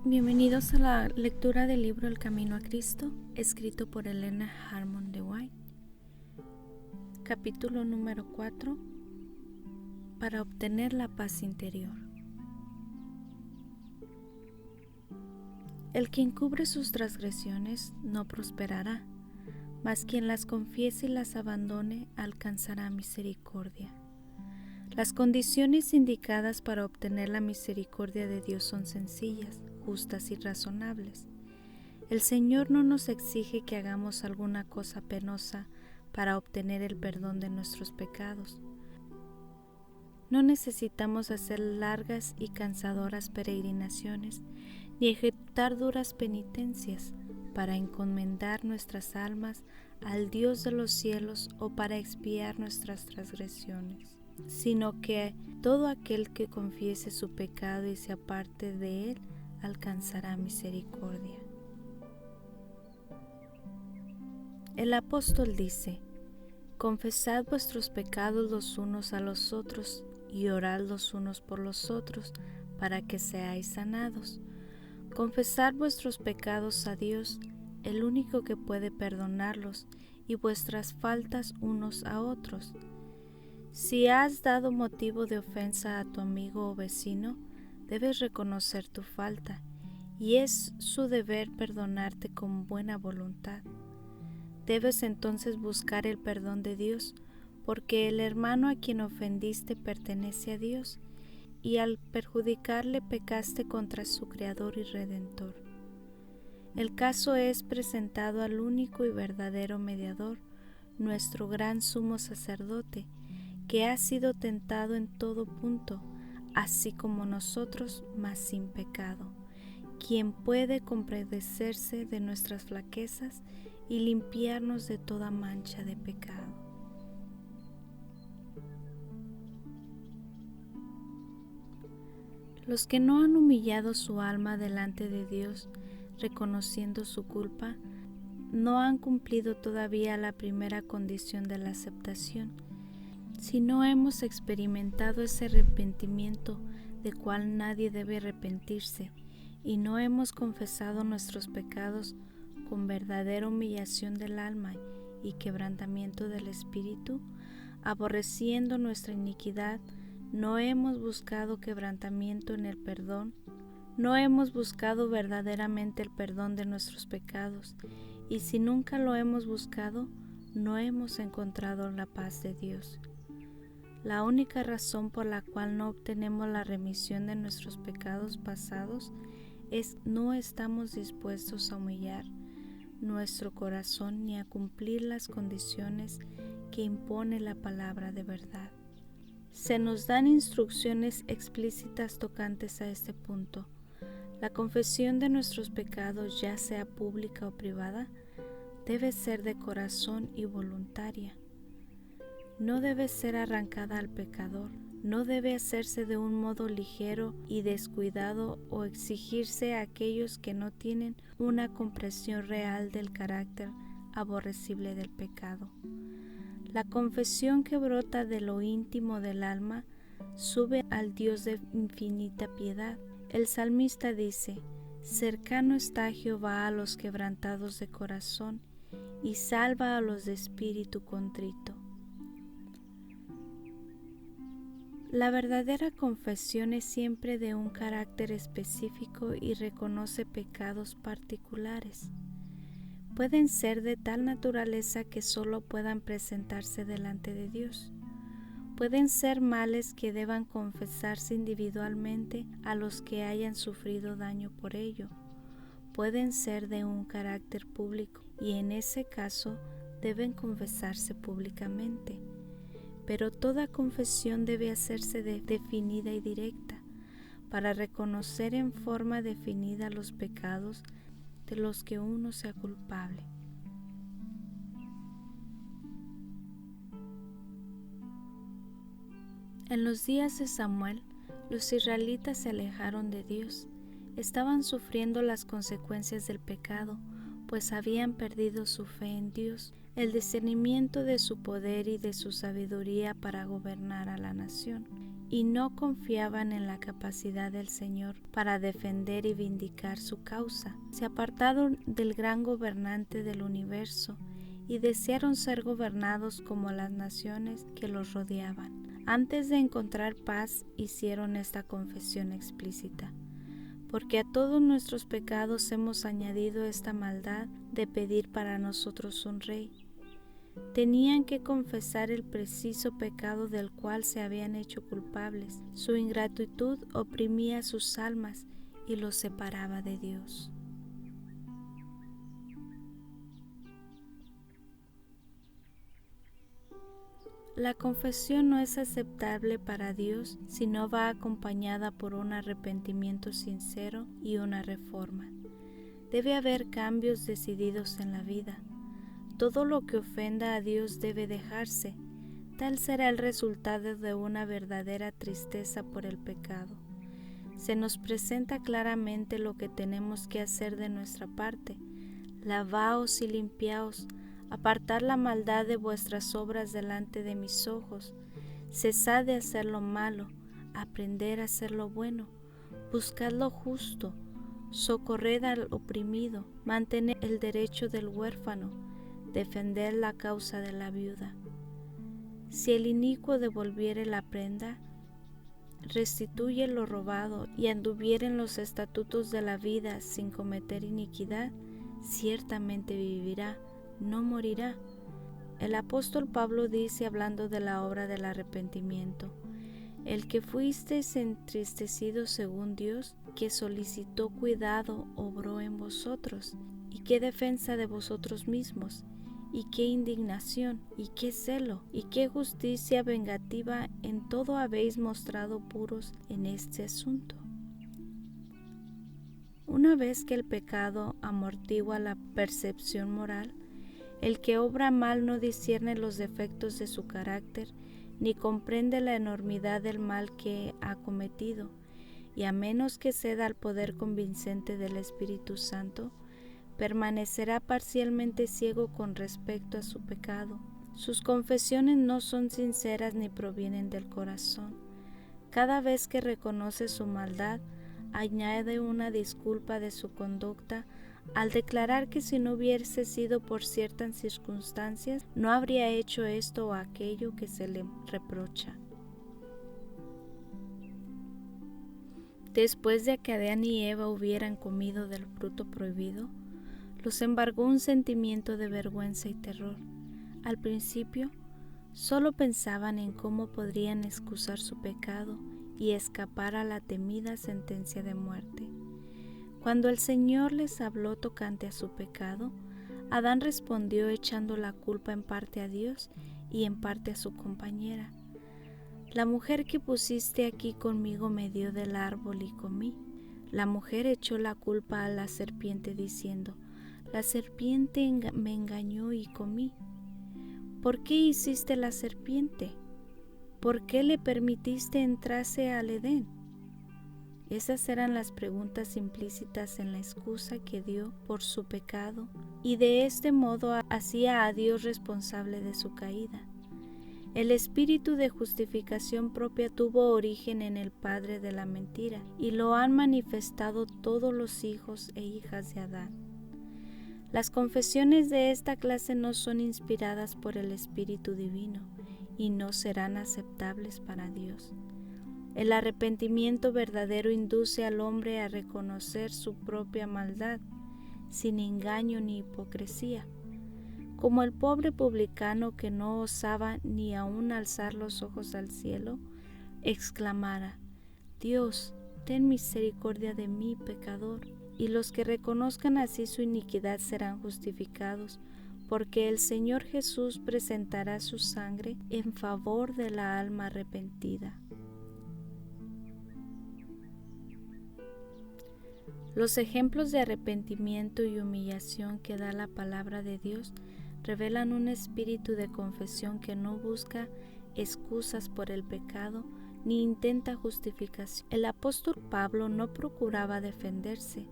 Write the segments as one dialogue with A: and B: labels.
A: Bienvenidos a la lectura del libro El Camino a Cristo, escrito por Elena Harmon de White. Capítulo número 4. Para obtener la paz interior. El que encubre sus transgresiones no prosperará, mas quien las confiese y las abandone alcanzará misericordia. Las condiciones indicadas para obtener la misericordia de Dios son sencillas, justas y razonables. El Señor no nos exige que hagamos alguna cosa penosa para obtener el perdón de nuestros pecados. No necesitamos hacer largas y cansadoras peregrinaciones ni ejecutar duras penitencias para encomendar nuestras almas al Dios de los cielos o para expiar nuestras transgresiones, sino que todo aquel que confiese su pecado y se aparte de él alcanzará misericordia. El apóstol dice: confesad vuestros pecados los unos a los otros y orad los unos por los otros para que seáis sanados. Confesad vuestros pecados a Dios, el único que puede perdonarlos, y vuestras faltas unos a otros. Si has dado motivo de ofensa a tu amigo o vecino, debes reconocer tu falta, y es su deber perdonarte con buena voluntad. Debes entonces buscar el perdón de Dios, porque el hermano a quien ofendiste pertenece a Dios, y al perjudicarle pecaste contra su Creador y Redentor. El caso es presentado al único y verdadero mediador, nuestro gran sumo sacerdote, que ha sido tentado en todo punto, así como nosotros, mas sin pecado, quien puede compadecerse de nuestras flaquezas y limpiarnos de toda mancha de pecado. Los que no han humillado su alma delante de Dios, reconociendo su culpa, no han cumplido todavía la primera condición de la aceptación. Si no hemos experimentado ese arrepentimiento del cual nadie debe arrepentirse, y no hemos confesado nuestros pecados con verdadera humillación del alma y quebrantamiento del espíritu, aborreciendo nuestra iniquidad, no hemos buscado quebrantamiento en el perdón, no hemos buscado verdaderamente el perdón de nuestros pecados, y si nunca lo hemos buscado, no hemos encontrado la paz de Dios. La única razón por la cual no obtenemos la remisión de nuestros pecados pasados es que no estamos dispuestos a humillar nuestro corazón ni a cumplir las condiciones que impone la palabra de verdad. Se nos dan instrucciones explícitas tocantes a este punto. La confesión de nuestros pecados, ya sea pública o privada, debe ser de corazón y voluntaria. No debe ser arrancada al pecador, no debe hacerse de un modo ligero y descuidado o exigirse a aquellos que no tienen una comprensión real del carácter aborrecible del pecado. La confesión que brota de lo íntimo del alma sube al Dios de infinita piedad. El salmista dice: cercano está Jehová a los quebrantados de corazón y salva a los de espíritu contrito. La verdadera confesión es siempre de un carácter específico y reconoce pecados particulares. Pueden ser de tal naturaleza que solo puedan presentarse delante de Dios. Pueden ser males que deban confesarse individualmente a los que hayan sufrido daño por ello. Pueden ser de un carácter público y en ese caso deben confesarse públicamente. Pero toda confesión debe hacerse definida y directa, para reconocer en forma definida los pecados de los que uno sea culpable. En los días de Samuel, los israelitas se alejaron de Dios. Estaban sufriendo las consecuencias del pecado, pues habían perdido su fe en Dios, el discernimiento de su poder y de su sabiduría para gobernar a la nación. y no confiaban en la capacidad del Señor para defender y vindicar su causa. Se apartaron del gran gobernante del universo y desearon ser gobernados como las naciones que los rodeaban. Antes de encontrar paz, hicieron esta confesión explícita: porque a todos nuestros pecados hemos añadido esta maldad de pedir para nosotros un rey. Tenían que confesar el preciso pecado del cual se habían hecho culpables. Su ingratitud oprimía sus almas y los separaba de Dios. La confesión no es aceptable para Dios si no va acompañada por un arrepentimiento sincero y una reforma. Debe haber cambios decididos en la vida. Todo lo que ofenda a Dios debe dejarse. Tal será el resultado de una verdadera tristeza por el pecado. Se nos presenta claramente lo que tenemos que hacer de nuestra parte. Lavaos y limpiaos, apartad la maldad de vuestras obras delante de mis ojos. Cesad de hacer lo malo, aprended a hacer lo bueno. Buscad lo justo, socorred al oprimido, mantened el derecho del huérfano, defended la causa de la viuda. Si el inicuo devolviere la prenda, restituye lo robado, y anduviere en los estatutos de la vida sin cometer iniquidad, ciertamente vivirá, no morirá. El apóstol Pablo dice, hablando de la obra del arrepentimiento: el que fuisteis entristecidos según Dios, que solicitó cuidado, obró en vosotros, y qué defensa de vosotros mismos, y qué indignación, y qué celo, y qué justicia vengativa, en todo habéis mostrado puros en este asunto. Una vez que el pecado amortigua la percepción moral, el que obra mal no discierne los defectos de su carácter, ni comprende la enormidad del mal que ha cometido, y a menos que ceda al poder convincente del Espíritu Santo, permanecerá parcialmente ciego con respecto a su pecado. Sus confesiones no son sinceras ni provienen del corazón. Cada vez que reconoce su maldad, añade una disculpa de su conducta al declarar que si no hubiese sido por ciertas circunstancias, no habría hecho esto o aquello que se le reprocha. Después de que Adán y Eva hubieran comido del fruto prohibido, los embargó un sentimiento de vergüenza y terror. Al principio, solo pensaban en cómo podrían excusar su pecado y escapar a la temida sentencia de muerte. Cuando el Señor les habló tocante a su pecado, Adán respondió echando la culpa en parte a Dios y en parte a su compañera. La mujer que pusiste aquí conmigo me dio del árbol y comí. La mujer echó la culpa a la serpiente diciendo: la serpiente me engañó y comí. ¿Por qué hiciste la serpiente? ¿Por qué le permitiste entrase al Edén? Esas eran las preguntas implícitas en la excusa que dio por su pecado, y de este modo hacía a Dios responsable de su caída. El espíritu de justificación propia tuvo origen en el padre de la mentira, y lo han manifestado todos los hijos e hijas de Adán. Las confesiones de esta clase no son inspiradas por el Espíritu Divino y no serán aceptables para Dios. El arrepentimiento verdadero induce al hombre a reconocer su propia maldad, sin engaño ni hipocresía, como el pobre publicano que no osaba ni aun alzar los ojos al cielo, exclamara: Dios, ten misericordia de mí, pecador. Y los que reconozcan así su iniquidad serán justificados, porque el Señor Jesús presentará su sangre en favor de la alma arrepentida. Los ejemplos de arrepentimiento y humillación que da la palabra de Dios revelan un espíritu de confesión que no busca excusas por el pecado ni intenta justificación. El apóstol Pablo no procuraba defenderse,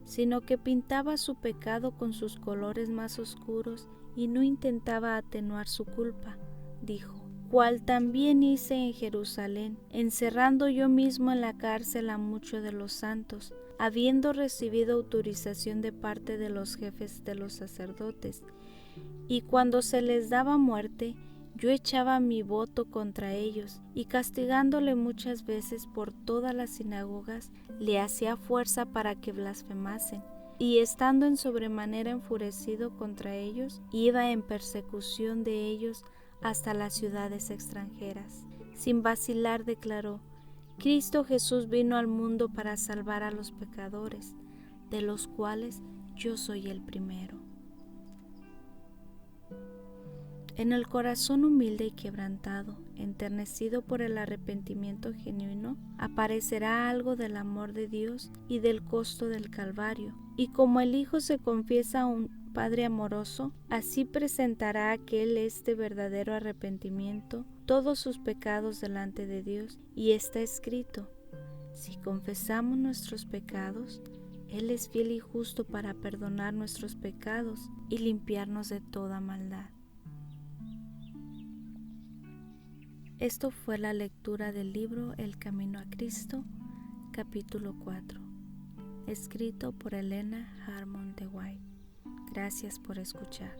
A: sino que pintaba su pecado con sus colores más oscuros y no intentaba atenuar su culpa. Dijo: cual también hice en Jerusalén, encerrando yo mismo en la cárcel a muchos de los santos, habiendo recibido autorización de parte de los jefes de los sacerdotes. Y cuando se les daba muerte, yo echaba mi voto contra ellos, y castigándole muchas veces por todas las sinagogas, le hacía fuerza para que blasfemasen. Y estando en sobremanera enfurecido contra ellos, iba en persecución de ellos hasta las ciudades extranjeras. Sin vacilar declaró: Cristo Jesús vino al mundo para salvar a los pecadores, de los cuales yo soy el primero. En el corazón humilde y quebrantado, enternecido por el arrepentimiento genuino, aparecerá algo del amor de Dios y del costo del Calvario. Y como el Hijo se confiesa a un Padre amoroso, así presentará aquel verdadero arrepentimiento todos sus pecados delante de Dios. Y está escrito: si confesamos nuestros pecados, Él es fiel y justo para perdonar nuestros pecados y limpiarnos de toda maldad. Esto fue la lectura del libro El Camino a Cristo, capítulo 4, escrito por Elena Harmon de White. Gracias por escuchar.